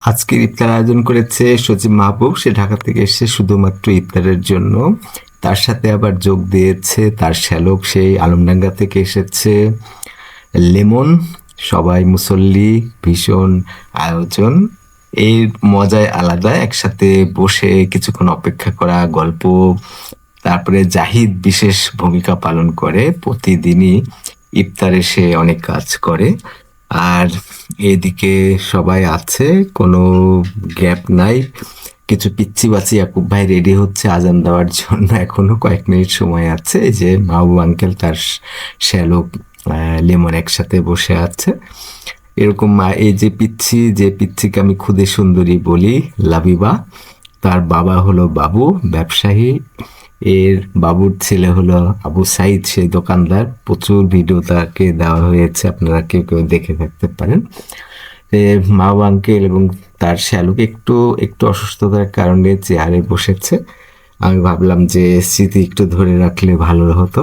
আজকের ইফতার আয়োজন করেছে সচিব মাহবুব। সে ঢাকা থেকে এসেছে শুধুমাত্র ইফতারের জন্য। তার সাথে আবার যোগ দিয়েছে তার শ্যালক, সেই আলমডাঙ্গা থেকে এসেছে লেমন। সবাই মুসল্লি, ভীষণ আয়োজন। এই মজায় আলাদা, একসাথে বসে কিছুক্ষণ অপেক্ষা করা, গল্প। তারপরে জাহিদ বিশেষ ভূমিকা পালন করে, প্রতিদিনই ইফতারে সে অনেক কাজ করে। আর এদিকে সবাই আছে, কোনো গ্যাপ নাই। কিছু পিচ্ছি বাচ্চি ইয়াকুব ভাই রেডি হচ্ছে আজান দেওয়ার জন্য, এখনো কয়েক মিনিট সময় আছে। এই যে মাহবুব আঙ্কেল তার শ্যালক লেমন একসাথে বসে আছে এরকম। এই যে পিচ্ছিকে আমি খুদে সুন্দরী বলি, লাবিবা। তার বাবা হলো বাবু, ব্যবসায়ী। এর বাবুর ছেলে হলো আবু সাইদ, সেই দোকানদার। প্রচুর ভিডিও তাকে দেওয়া হয়েছে, আপনারা কেউ কেউ দেখে থাকতে পারেন। মা আঙ্কেল এবং তার শ্যালক একটু একটু অসুস্থতার কারণে চেয়ারে বসেছে। আমি ভাবলাম যে স্মৃতি একটু ধরে রাখলে ভালো হতো।